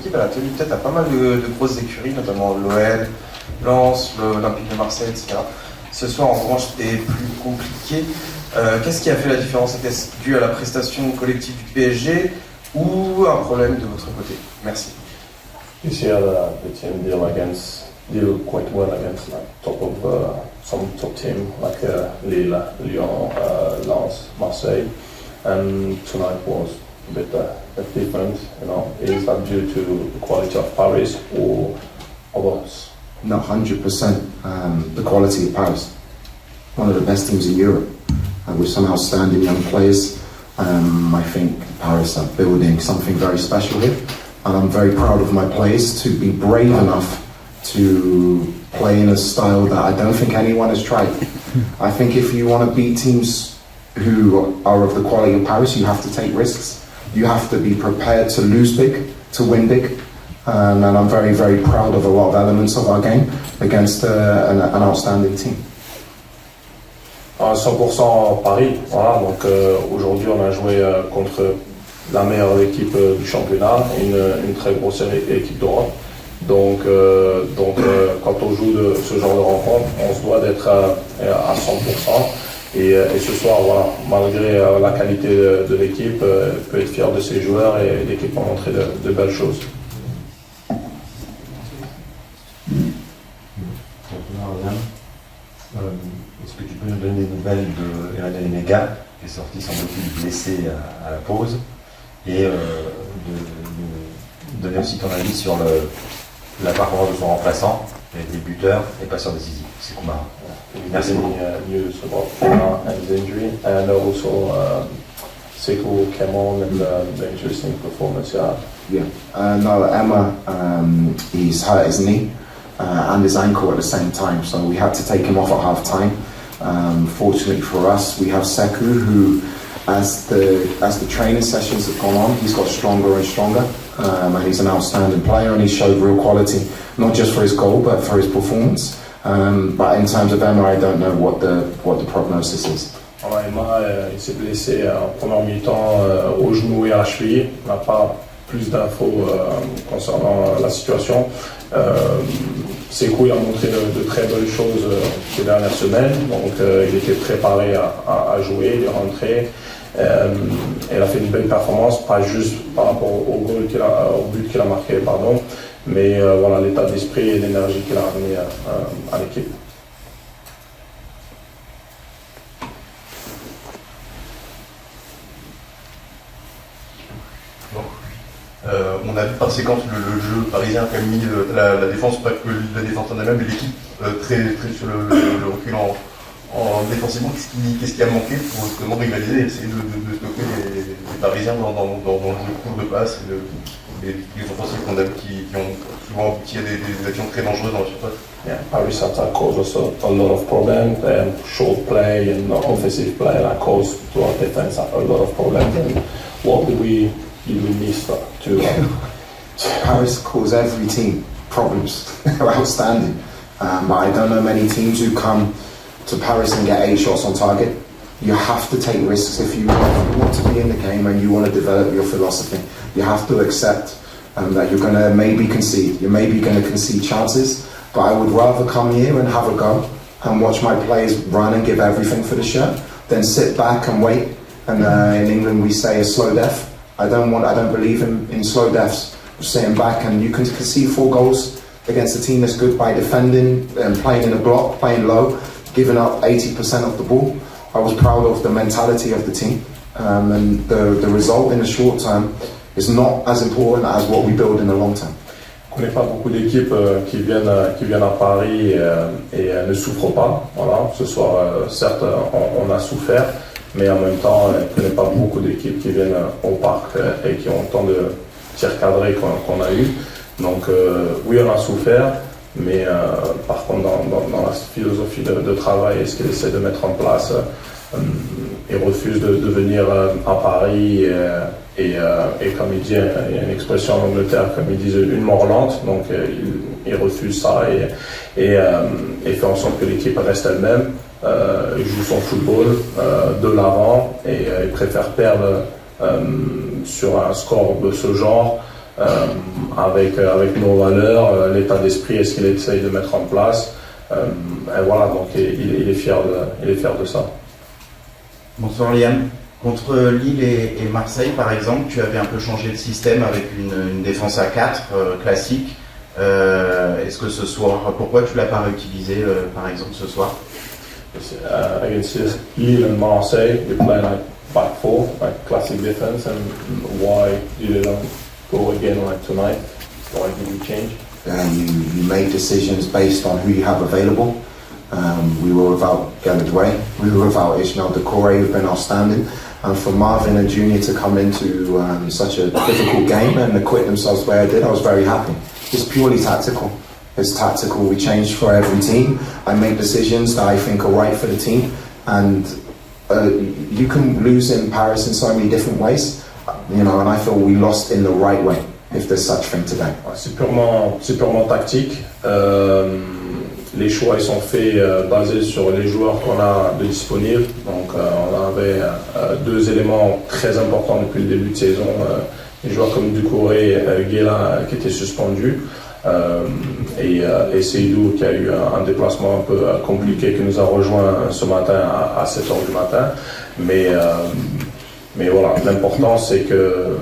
équipe elle a tenu tête à pas mal de grosses écuries, notamment l'OL, Lens, l'Olympique de Marseille, etc. Ce soir, en revanche, c'était plus compliqué. Qu'est-ce qui a fait la différence? Était-ce dû à la prestation collective du PSG ou un problème de votre côté? Merci. This year, the team deal quite well against some top team like Lille, Lyon, Lens, Marseille, and tonight was a bit different. Is that due to the quality of Paris or others? No, 100%. The quality of Paris, one of the best teams in Europe, with some outstanding young players. I think Paris are building something very special here, and I'm very proud of my players to be brave enough to play in a style that I don't think anyone has tried. I think if you want to beat teams who are of the quality of Paris, you have to take risks. You have to be prepared to lose big, to win big. And I'm very, very proud of a lot of elements of our game against an outstanding team. 100% Paris, voilà, donc aujourd'hui on a joué contre la meilleure équipe du championnat, une très grosse équipe d'Europe. Donc quand on joue ce genre de rencontre, on se doit d'être à 100%. Et ce soir, voilà, malgré la qualité de l'équipe, peut être fier de ses joueurs et l'équipe a montré de belles choses. Est-ce que tu peux nous donner des nouvelles de Emmanuel Emega, qui est sorti semble-t-il blessé à la pause, et de donner aussi ton avis sur la performance de son remplaçant, qui a été buteur et passeur décisif, c'est Koumara. Merci beaucoup. News about Koumara and his injury, and also Sekou came on and the interesting performance. Yeah. No, Emma, he's hurt his knee and his ankle at the same time, so we had to take him off at half time. Fortunately for us, we have Sekou, who, as the training sessions have gone on, he's got stronger and stronger, and he's an outstanding player, and he showed real quality, not just for his goal, but for his performance. But in terms of Emma, I don't know what the prognosis is. Alors Emma, il s'est blessé en première mi-temps au genou et à la cheville. On n'a pas plus d'infos concernant la situation. Sekou a montré de très belles choses ces dernières semaines, donc il était préparé à jouer, il est rentré. Elle a fait une belle performance, pas juste par rapport au but qu'il a marqué, pardon, mais voilà l'état d'esprit et l'énergie qu'il a ramené à l'équipe. On a vu par séquence le jeu parisien a quand même mis la défense, pas que la défense en elle-même, mais l'équipe très sur le recul en défensivement. Qu'est-ce qui a manqué pour justement rivaliser et essayer de stopper les Parisiens dans le jeu court de passe et les offensifs qui ont souvent abouti à des actions très dangereuses dans la surface? Yeah, Paris attack caused us a lot of problems, and short play and offensive play that caused to our defense a lot of problems. And what did we miss to Paris cause every team problems. They're outstanding. But I don't know many teams who come to Paris and get 8 shots on target. You have to take risks if you want to be in the game and you want to develop your philosophy. You have to accept that you're going to maybe concede. You're maybe going to concede chances. But I would rather come here and have a go and watch my players run and give everything for the shirt than sit back and wait. And in England we say a slow death. I don't believe in slow deaths. Sitting back, and you can concede 4 goals against a team that's good by defending and playing in a block, playing low, giving up 80% of the ball. I was proud of the mentality of the team, and the result in the short term is not as important as what we build in the long term. On ne connaît pas beaucoup d'équipes qui viennent à Paris et ne souffrent pas. Voilà, ce soir, certes, on a souffert, mais en même temps, on ne connaît pas beaucoup d'équipes qui viennent au parc et qui ont autant de tirs cadrés qu'on a eu. Donc oui, on a souffert, mais par contre, dans la philosophie de travail et ce qu'il essaie de mettre en place, il refuse de venir à Paris et comme il dit, il y a une expression en Angleterre, comme ils disent, une mort lente, donc il refuse ça et fait en sorte que l'équipe reste elle-même. Il joue son football de l'avant et il préfère perdre sur un score de ce genre avec nos valeurs, l'état d'esprit, est-ce qu'il essaye de mettre en place. Et voilà, donc il est fier de ça. Bonsoir Liam. Contre Lille et Marseille, par exemple, tu avais un peu changé de système avec une défense à 4 classique. Est-ce que ce soir, pourquoi tu l'as pas réutilisé, par exemple, ce soir? Against Lille and Marseille, you play like back four, like classic defense, and why you didn't go again like tonight? Why did you change? You make decisions based on who you have available. We were without Gallagher Way, we were without Ishmael Decore, who've been outstanding. And for Marvin and Junior to come into such a difficult game and acquit themselves the way I did, I was very happy. It's purely tactical. It's tactical. We change for every team. I make decisions that I think are right for the team. And you can lose in Paris in so many different ways, you know, and I feel we lost in the right way, if there's such thing today. C'est purement tactique. Les choix ils sont faits basés sur les joueurs qu'on a de disponibles. Donc on avait deux éléments très importants depuis le début de saison. Les joueurs comme Doucouré et Guéla qui étaient suspendus. Et Seydou qui a eu un déplacement un peu compliqué qui nous a rejoint ce matin à 7h du matin. Mais voilà, l'important c'est que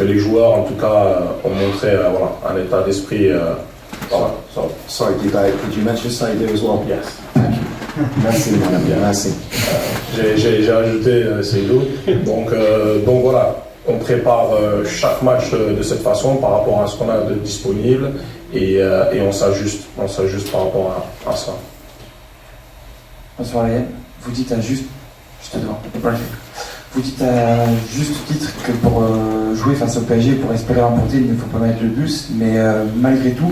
les joueurs en tout cas ont montré voilà, un état d'esprit. Sorry, did you mention Seydou as well? Yes. Thank you. Merci, madame. Merci. J'ai ajouté Seydou. Donc voilà, on prépare chaque match de cette façon par rapport à ce qu'on a de disponible et on s'ajuste par rapport à ça. Bonsoir Léa. Vous dites à juste, je te demande, vous dites à juste titre que pour jouer face au PSG, pour espérer remporter, il ne faut pas mettre le bus, mais malgré tout,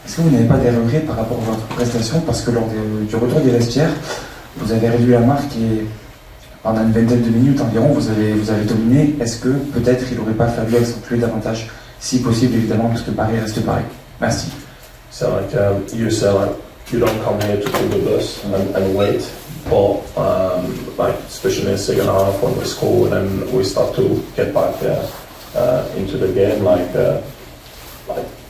est-ce que vous n'avez pas des regrets par rapport à votre prestation? Parce que lors du retour des vestiaires, vous avez réduit la marque et pendant une vingtaine de minutes environ, vous avez dominé. Est-ce que peut-être il n'aurait pas fallu accentuer davantage, si possible évidemment, parce que Paris reste Paris? Merci. So like you say, like you don't come here to pull the bus and wait, but like especially in the second half when we score and we start to get back into the game, like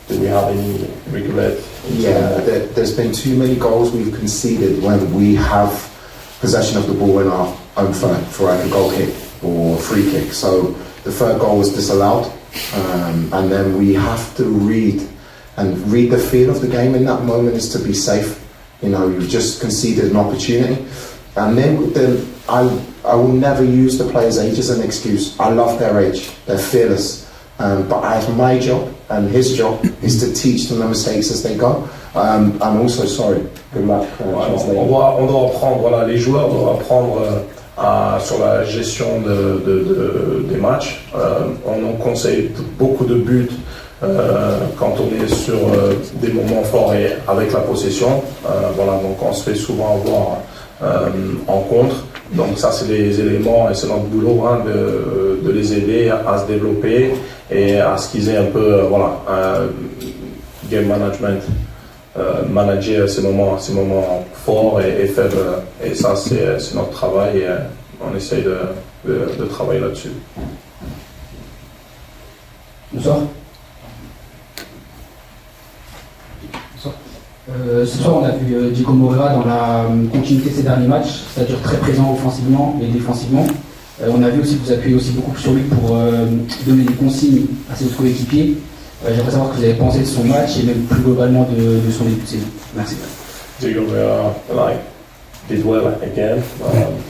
do we have any regret? Yeah, there's been too many goals we've conceded when we have possession of the ball in our own third for like a goal kick or free kick. So the third goal was disallowed, and then we have to read the feel of the game in that moment is to be safe. You know, you've just conceded an opportunity, and then I will never use the players' age as an excuse. I love their age; they're fearless. But my job and his job is to teach them the mistakes as they go. I'm also sorry. Good luck. On doit apprendre. Voilà, les joueurs doivent apprendre sur la gestion des matchs. On nous conseille beaucoup de buts quand on est sur des moments forts et avec la possession. Voilà, donc on se fait souvent avoir en contre. Donc ça c'est des éléments et c'est notre boulot hein, de les aider à se développer et à ce qu'ils aient un peu voilà game management, manager ces moments forts et faibles et ça c'est notre travail et on essaye de travailler là-dessus. Bonsoir. Ce soir, on a vu Diego Moreira dans la continuité de ses derniers matchs, c'est-à-dire très présent offensivement et défensivement. On a vu aussi que vous appuyez aussi beaucoup sur lui pour donner des consignes à ses autres coéquipiers. J'aimerais savoir ce que vous avez pensé de son match et même plus globalement de son début de saison. Merci. Diego Moreira did well again,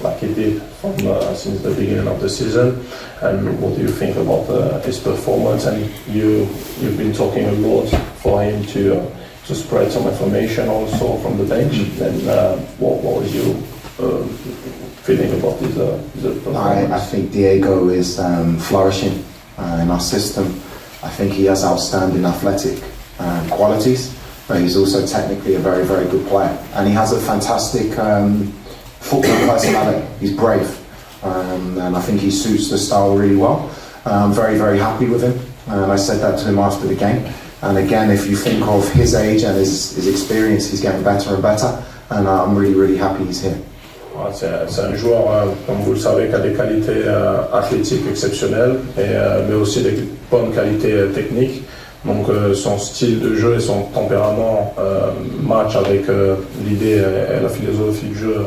like he did from since the beginning of the season. And what do you think about his performance? And you've been talking a lot for him to spread some information also from the bench. And what was your feeling about his performance? I think Diego is flourishing in our system. I think he has outstanding athletic qualities, but he's also technically a very, very good player. And he has a fantastic football personality. He's brave, and I think he suits the style really well. I'm very, very happy with him. And I said that to him after the game. And again, if you think of his age and his experience, he's getting better and better. And I'm really, really happy he's here. Voilà, c'est un joueur, comme vous le savez, qui a des qualités athlétiques exceptionnelles, mais aussi des bonnes qualités techniques. Donc son style de jeu et son tempérament match avec l'idée et la philosophie de jeu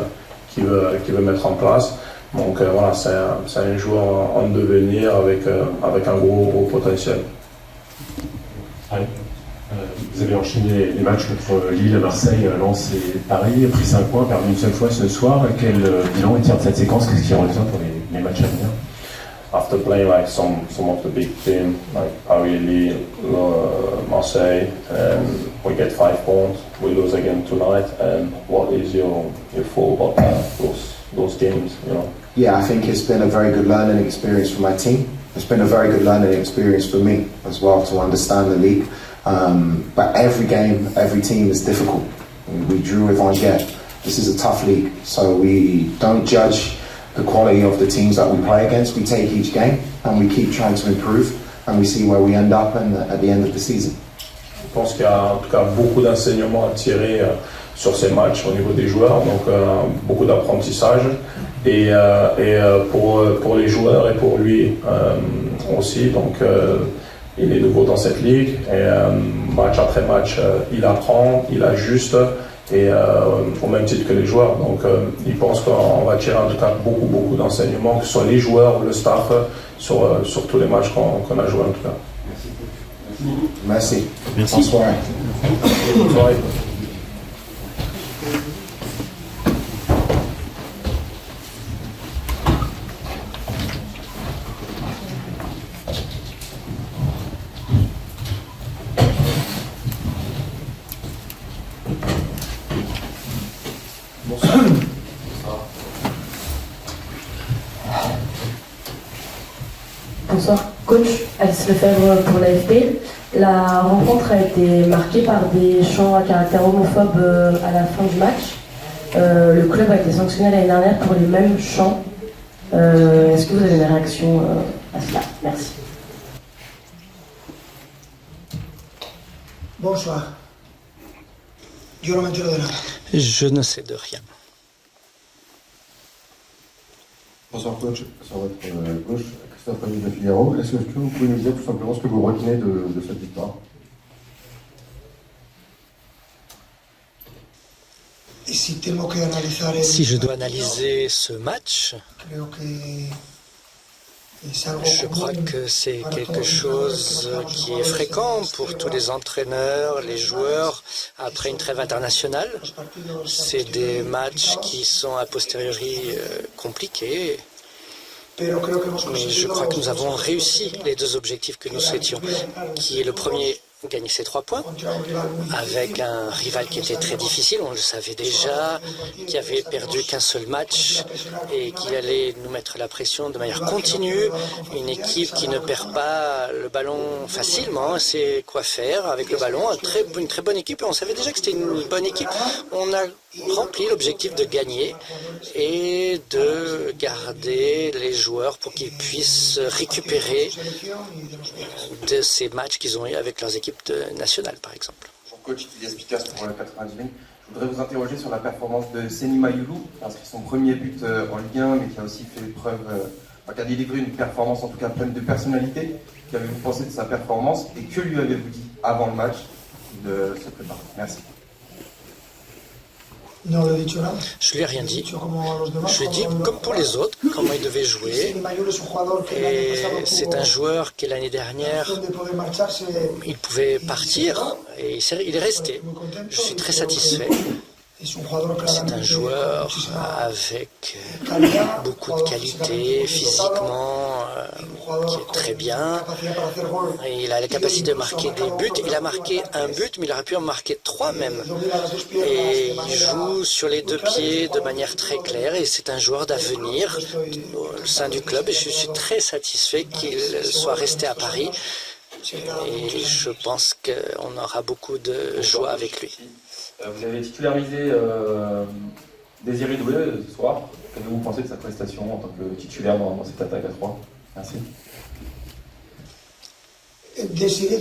qu'il veut mettre en place. Donc voilà, c'est un joueur en devenir avec un gros potentiel. Allez. Vous avez enchaîné les matchs contre Lille, Marseille, Lens et Paris, pris 5 points, perdu une seule fois ce soir. Quel bilan est tiré de cette séquence? Qu'est-ce qui retient pour les matchs à venir? After playing like some of the big teams like Paris, Lille, Marseille, we get 5 points. We lose again tonight. And what is your thought about those games? You know? Yeah, I think it's been a very good learning experience for my team. It's been a very good learning experience for me as well to understand the league. But every game, every team is difficult. We drew with Angers. This is a tough league, so we don't judge the quality of the teams that we play against. We take each game and we keep trying to improve, and we see where we end up at the end of the season. Je pense qu'il y a en tout cas beaucoup d'enseignements à tirer sur ces matchs au niveau des joueurs, donc beaucoup d'apprentissage et pour les joueurs et pour lui aussi. Donc il est nouveau dans cette ligue et match après match il apprend, il ajuste et au même titre que les joueurs. Donc il pense qu'on va tirer en tout cas beaucoup d'enseignements, que ce soit les joueurs ou le staff, sur tous les matchs qu'on a joués en tout cas. Merci. Merci. Bonne soirée. Bonne soirée. Bonsoir, coach Alice Lefebvre pour l'AFP. La rencontre a été marquée par des chants à caractère homophobe à la fin du match. Le club a été sanctionné l'année dernière pour les mêmes chants. Est-ce que vous avez une réaction à cela? Merci. Bonsoir. Yo no me entero de nada. Je ne sais de rien. Bonsoir coach, sur votre gauche, Christophe Rémy de Figaro. Est-ce que vous pouvez nous dire tout simplement ce que vous retenez de cette victoire? Si je dois analyser ce match, je crois que c'est quelque chose qui est fréquent pour tous les entraîneurs, les joueurs, après une trêve internationale. C'est des matchs qui sont a posteriori compliqués. Mais je crois que nous avons réussi les deux objectifs que nous souhaitions, qui est le premier, gagner ces 3 points avec un rival qui était très difficile, on le savait déjà, qui avait perdu qu'un seul match et qui allait nous mettre la pression de manière continue. Une équipe qui ne perd pas le ballon facilement, sait quoi faire avec le ballon, une très bonne équipe et on savait déjà que c'était une bonne équipe. On a rempli l'objectif de gagner et de garder les joueurs pour qu'ils puissent récupérer de ces matchs qu'ils ont eu avec leurs équipes nationales, par exemple. Coach Ilias Pikas pour la 90 000. Je voudrais vous interroger sur la performance de Seny Mayoulou, qui a inscrit son premier but en Ligue 1, mais qui a aussi fait preuve, qui a délivré une performance en tout cas pleine de personnalité. Qu'avez-vous pensé de sa performance et que lui avez-vous dit avant le match de se préparer? Merci. Je lui ai rien dit. Je lui ai dit, comme pour les autres, comment il devait jouer. Et c'est un joueur qui, l'année dernière, il pouvait partir et il est resté. Je suis très satisfait. C'est un joueur avec beaucoup de qualité, physiquement, qui est très bien. Et il a la capacité de marquer des buts. Il a marqué un but, mais il aurait pu en marquer 3 même. Et il joue sur les 2 pieds de manière très claire. Et c'est un joueur d'avenir au sein du club. Et je suis très satisfait qu'il soit resté à Paris. Et je pense qu'on aura beaucoup de joie avec lui. Vous avez titularisé Désiré Doué ce soir. Qu'avez-vous pensé de sa prestation en tant que titulaire dans cette attaque à 3? Merci. Désiré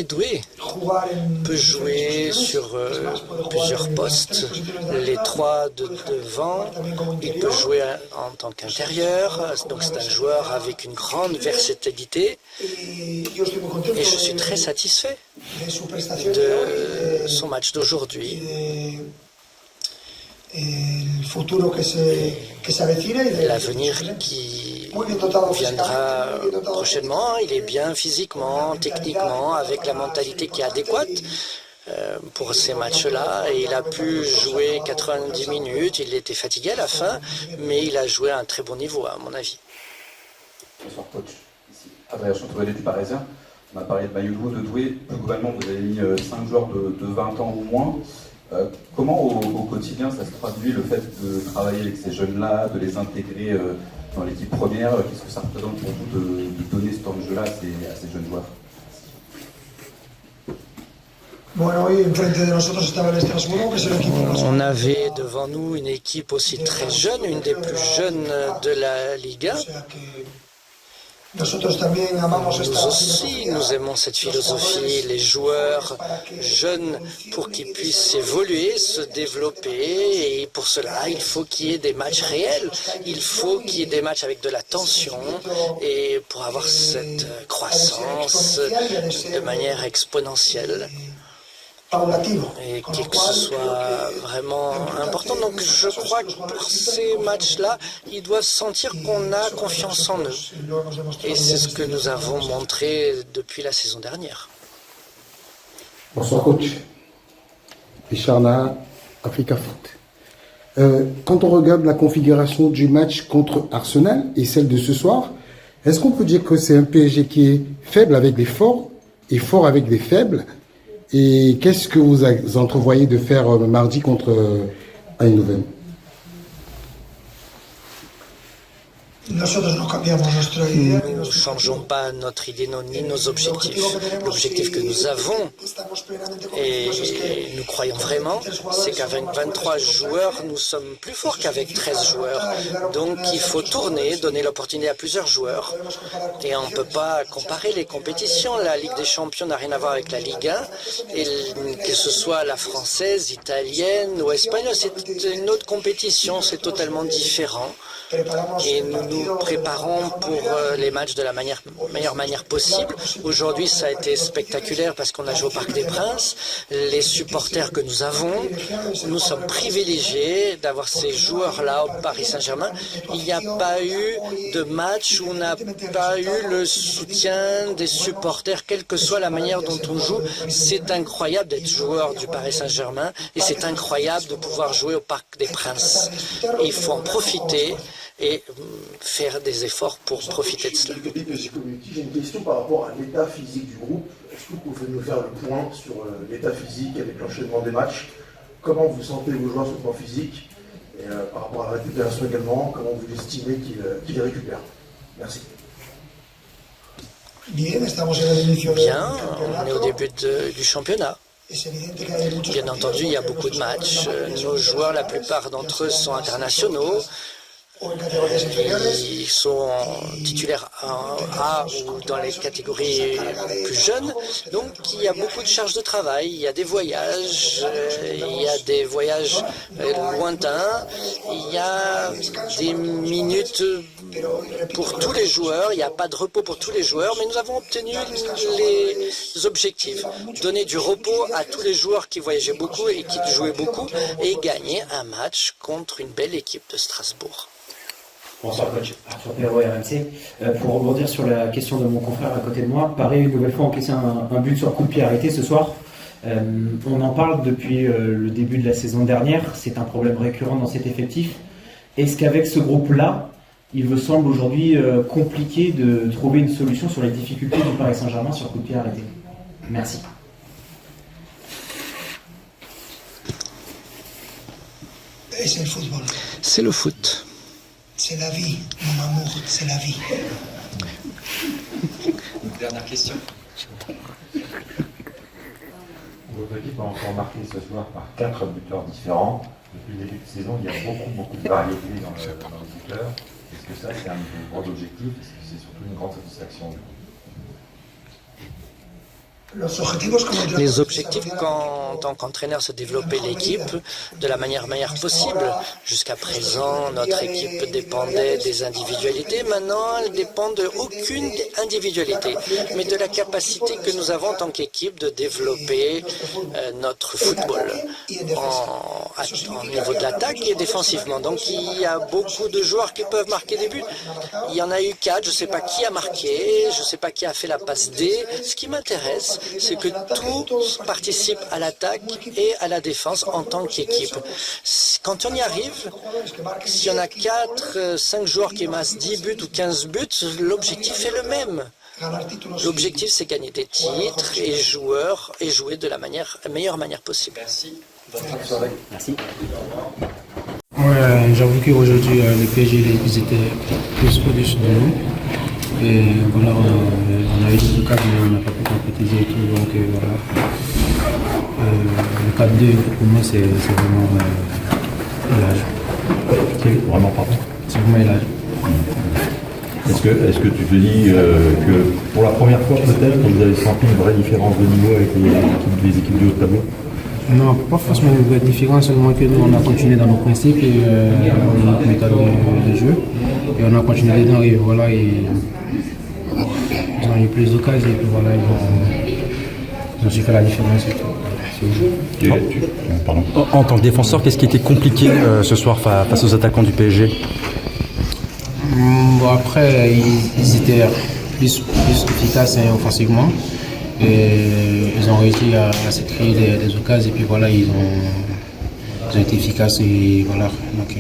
Doué peut jouer sur plusieurs postes, les 3 de devant, il peut jouer en tant qu'intérieur, donc c'est un joueur avec une grande versatilité et je suis très satisfait de son match d'aujourd'hui. L'avenir qui viendra prochainement, il est bien physiquement, techniquement, avec la mentalité qui est adéquate pour ces matchs-là. Et il a pu jouer 90 minutes, il était fatigué à la fin, mais il a joué à un très bon niveau, à mon avis. Bonsoir coach, ici Adrien Chantovelletti parisien. On a parlé de Mayulo, de Doué. Plus globalement, vous avez mis 5 joueurs de 20 ans ou moins. Comment au quotidien ça se traduit le fait de travailler avec ces jeunes-là, de les intégrer dans l'équipe première? Qu'est-ce que ça représente pour vous de donner ce temps de jeu-là à ces jeunes joueurs? On avait devant nous une équipe aussi très jeune, une des plus jeunes de la Liga. Nous aussi, nous aimons cette philosophie, les joueurs jeunes pour qu'ils puissent évoluer, se développer, et pour cela, il faut qu'il y ait des matchs réels, il faut qu'il y ait des matchs avec de la tension, et pour avoir cette croissance de manière exponentielle. Et que ce soit vraiment important. Donc je crois que pour ces matchs-là, ils doivent sentir qu'on a confiance en eux. Et c'est ce que nous avons montré depuis la saison dernière. Bonsoir coach. Richard Naha, Africa Foot. Quand on regarde la configuration du match contre Arsenal et celle de ce soir, est-ce qu'on peut dire que c'est un PSG qui est faible avec des forts et fort avec des faibles? Et qu'est-ce que vous entrevoyez de faire mardi contre Eindhoven? Nous ne changeons pas notre idée ni nos objectifs. L'objectif que nous avons, et nous croyons vraiment, c'est qu'avec 23 joueurs, nous sommes plus forts qu'avec 13 joueurs. Donc il faut tourner, donner l'opportunité à plusieurs joueurs. Et on ne peut pas comparer les compétitions. La Ligue des Champions n'a rien à voir avec la Ligue 1. Et que ce soit la française, italienne ou espagnole, c'est une autre compétition, c'est totalement différent. Et nous nous préparons pour les matchs de la meilleure manière possible. Aujourd'hui, ça a été spectaculaire parce qu'on a joué au Parc des Princes. Les supporters que nous avons, nous sommes privilégiés d'avoir ces joueurs-là au Paris Saint-Germain. Il n'y a pas eu de match où on n'a pas eu le soutien des supporters, quelle que soit la manière dont on joue. C'est incroyable d'être joueur du Paris Saint-Germain et c'est incroyable de pouvoir jouer au Parc des Princes. Et il faut en profiter et faire des efforts pour profiter de cela. J'ai une question par rapport à l'état physique du groupe. Est-ce que vous pouvez nous faire le point sur l'état physique avec l'enchaînement des matchs? Comment vous sentez vos joueurs sur le plan physique? Et par rapport à la récupération également, comment vous estimez qu'ils récupèrent? Merci. Bien, on est au début du championnat. Bien entendu, il y a beaucoup de matchs. Nos joueurs, la plupart d'entre eux sont internationaux. Ils sont titulaires A ou dans les catégories plus jeunes. Donc il y a beaucoup de charges de travail, il y a des voyages, lointains, il y a des minutes pour tous les joueurs, il n'y a pas de repos pour tous les joueurs, mais nous avons obtenu les objectifs. Donner du repos à tous les joueurs qui voyageaient beaucoup et qui jouaient beaucoup et gagner un match contre une belle équipe de Strasbourg. Bonsoir coach, Arthur Perrault, RMC. Pour rebondir sur la question de mon confrère à côté de moi, Paris une nouvelle fois encaissé un but sur coup de pied arrêté ce soir. On en parle depuis le début de la saison dernière, c'est un problème récurrent dans cet effectif. Est-ce qu'avec ce groupe-là, il vous semble aujourd'hui compliqué de trouver une solution sur les difficultés du Paris Saint-Germain sur coup de pied arrêté? Merci. C'est le football. C'est le foot. C'est la vie, mon amour, c'est la vie. Dernière question. Votre équipe a encore marqué ce soir par 4 buteurs différents. Depuis le début de saison, il y a beaucoup de variété dans les buteurs. Est-ce que ça, c'est un de vos grands objectifs? Est-ce que c'est surtout une grande satisfaction? Les objectifs en tant qu'entraîneur, c'est développer l'équipe de la meilleure manière possible. Jusqu'à présent, notre équipe dépendait des individualités. Maintenant, elle dépend d'aucune individualité, mais de la capacité que nous avons en tant qu'équipe de développer notre football au niveau de l'attaque et défensivement. Donc, il y a beaucoup de joueurs qui peuvent marquer des buts. Il y en a eu 4, je ne sais pas qui a marqué, je ne sais pas qui a fait la passe D. Ce qui m'intéresse, c'est que tous participent à l'attaque et à la défense en tant qu'équipe. Quand on y arrive, s'il y en a 4, 5 joueurs qui massent 10 buts ou 15 buts, l'objectif est le même. L'objectif, c'est gagner des titres et jouer de la meilleure manière possible. Merci. Merci. Ouais, j'avoue qu'aujourd'hui, les PSG, ils étaient plus au-dessus de nous. Et voilà, on a eu des cas, mais on n'a pas pu concrétiser et tout. Donc voilà. Le 4-2, pour moi, c'est vraiment l'âge. C'est vraiment pardon. C'est vraiment l'âge. Est-ce que tu te dis que pour la première fois peut-être, vous avez senti une vraie différence de niveau avec les équipes du haut de tableau? Non, pas forcément une vraie différence, seulement que nous on a continué dans nos principes et notre méthode de jeu. Et on a continué dedans et voilà, ils ont eu plus d'occasions et puis voilà, ils ont su faire la différence. Pardon. En tant que défenseur, qu'est-ce qui était compliqué ce soir face aux attaquants du PSG? Bon, après, ils étaient plus efficaces offensivement. Et ils ont réussi à se créer des occasions et puis voilà, ils ont été efficaces et voilà, donc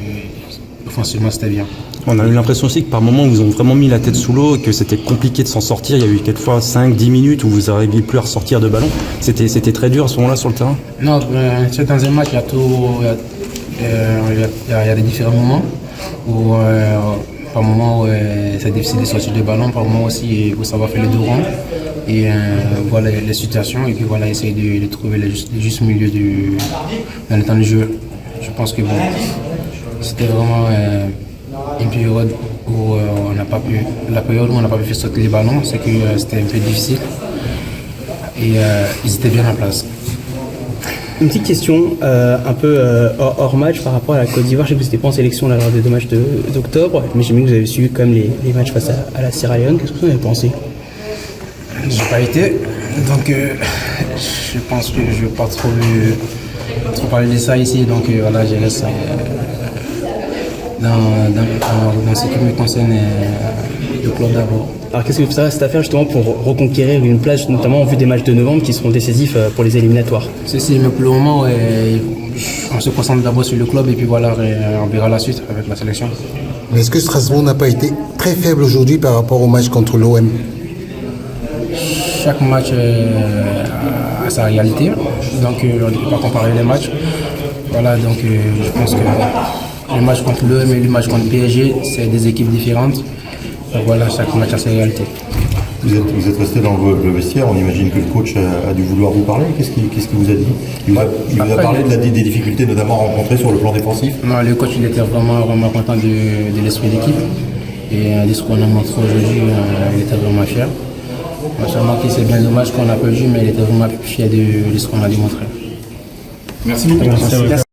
offensivement c'était bien. On a eu l'impression aussi que par moments vous ont vraiment mis la tête sous l'eau et que c'était compliqué de s'en sortir. Il y a eu quelquefois 5-10 minutes où vous n'arriviez plus à ressortir de ballon. C'était très dur à ce moment-là sur le terrain? Non, c'est dans un match, il y a des différents moments où par moment c'est difficile de sortir du ballon, par moment aussi il faut savoir faire les deux rangs et voir les situations et puis voilà, essayer de trouver le juste milieu dans le temps de jeu. Je pense que bon, c'était vraiment une période où on n'a pas pu faire sortir les ballons, c'est que c'était un peu difficile et ils étaient bien en place. Une petite question un peu hors match par rapport à la Côte d'Ivoire. Je sais que vous n'étiez pas en sélection là, lors des 2 matchs d'octobre, mais j'ai vu que vous avez suivi quand même les matchs face à la Sierra Leone. Qu'est-ce que vous en avez pensé? Je n'ai pas été, donc je pense que je ne vais pas trop parler de ça ici, donc voilà, je laisse dans ce qui me concerne le club d'abord. Alors qu'est-ce que ça reste à faire justement pour reconquérir une place, notamment en vue des matchs de novembre qui seront décisifs pour les éliminatoires? Si, mais pour le moment, on se concentre d'abord sur le club et puis voilà, on verra la suite avec la sélection. Mais est-ce que Strasbourg n'a pas été très faible aujourd'hui par rapport au match contre l'OM? Chaque match a sa réalité, donc on ne peut pas comparer les matchs. Voilà, donc je pense que le match contre l'OM et le match contre PSG, c'est des équipes différentes. Donc voilà, chaque match a sa réalité. Vous êtes resté dans le vestiaire, on imagine que le coach a dû vouloir vous parler. Qu'est-ce qu'il vous a dit? Il vous a parlé des difficultés notamment rencontrées sur le plan défensif? Non, le coach il était vraiment content de l'esprit d'équipe. Et de ce qu'on a montré aujourd'hui, il était vraiment fier. Seulement que c'est bien dommage qu'on a perdu, mais il était vraiment fier de ce qu'on a démontré. Merci beaucoup. Merci.